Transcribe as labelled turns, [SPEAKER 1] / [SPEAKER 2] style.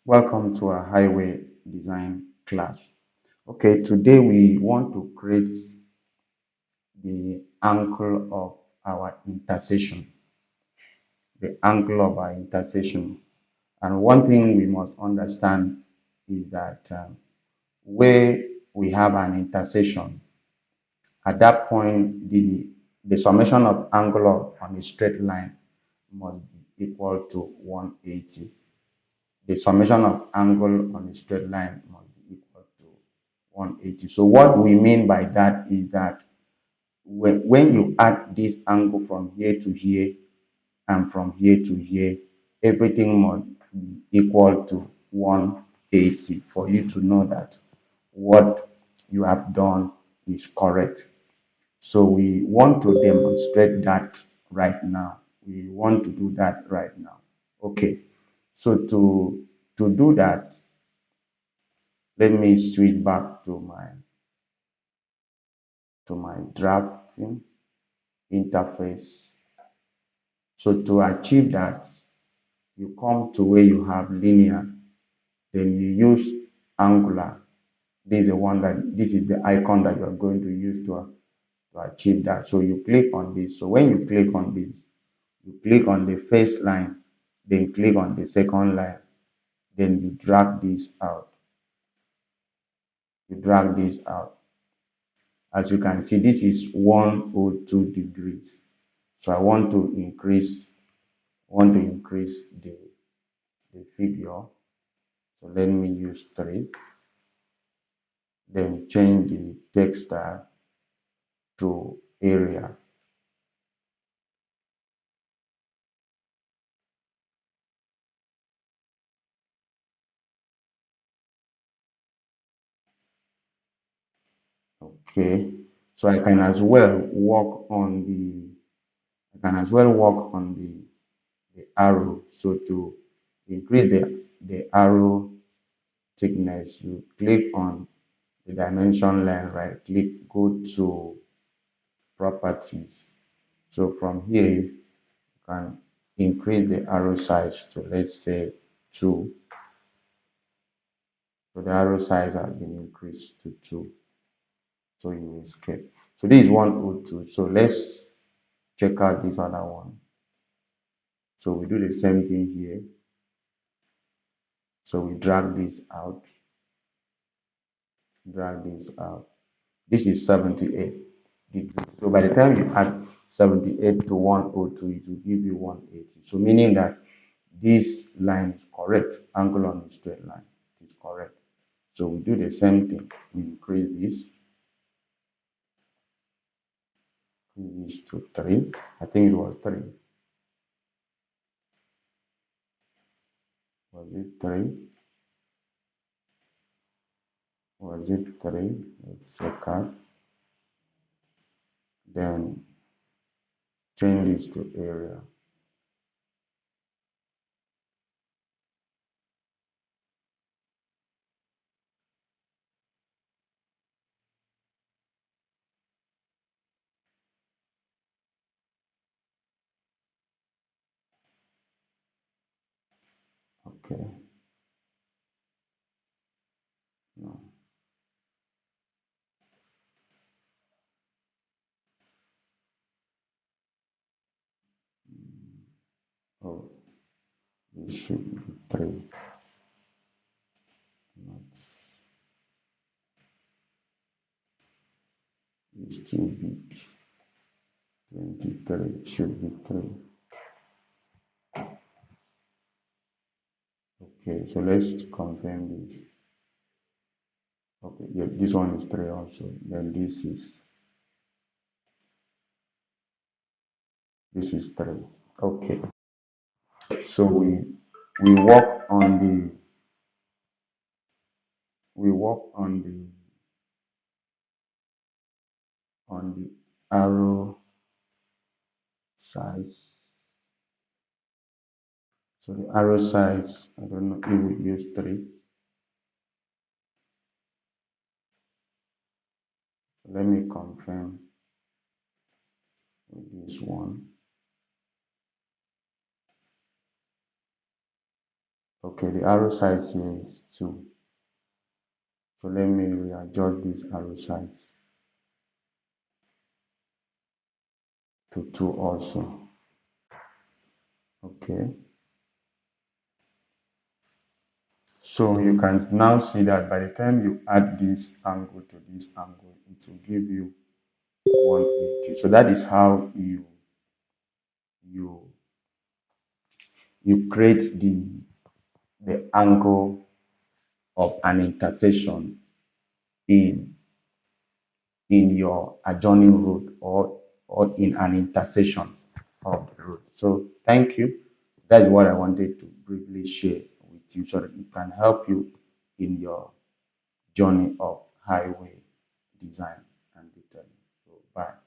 [SPEAKER 1] Welcome to our highway design class. Okay, today we want to create the angle of our intersection, the angle of our intersection. And one thing we must understand is that where we have an intersection, at that point, the summation of angle on a straight line must be equal to 180. The summation of angle on a straight line must be equal to 180. So what we mean by that is that when you add this angle from here to here and from here to here, everything must be equal to 180 for you to know that what you have done is correct. So we want to demonstrate that right now. We want to do that right now. Okay. So to do that, let me switch back to my drafting interface. So to achieve that, you come to where you have linear, then you use angular. This is the icon that you are going to use to achieve that. So you click on this. So when you click on this, you click on the first line, then click on the second line, then you drag this out. You drag this out. As you can see, this is 102 degrees. So I want to increase the figure. So let me use 3. Then change the text style to area. Okay. So I can as well work on the arrow. So to increase the arrow thickness, you click on the dimension line, right click, go to properties. So from here you can increase the arrow size to, let's say, 2. So the arrow size has been increased to 2. So you escape. So this is 102. So let's check out this other one. So we do the same thing here. So we drag this out. This is 78 degrees. So by the time you add 78 to 102, it will give you 180. So meaning that this line is correct. Angle on a straight line is correct. So we do the same thing. We increase this to 3. I think it was 3. Was it 3? Was it 3? Let's check out. Then change this to area. Okay. No. Oh, it should be 3. Not, it's too big. 23 should be 3. Okay, so let's confirm this. Okay, yeah, this one is 3 also. Then this is 3. Okay. So we work on the we work on the arrow size. So the arrow size, I don't know if we use 3. So let me confirm with this one. Okay, the arrow size here is 2. So let me readjust this arrow size to 2 also. Okay. So you can now see that by the time you add this angle to this angle, it will give you 180. So that is how you you create the angle of an intersection in your adjoining road, or in an intersection of the road. So thank you. That's what I wanted to briefly share with you so that it can help you in your journey of highway design and detailing. So bye.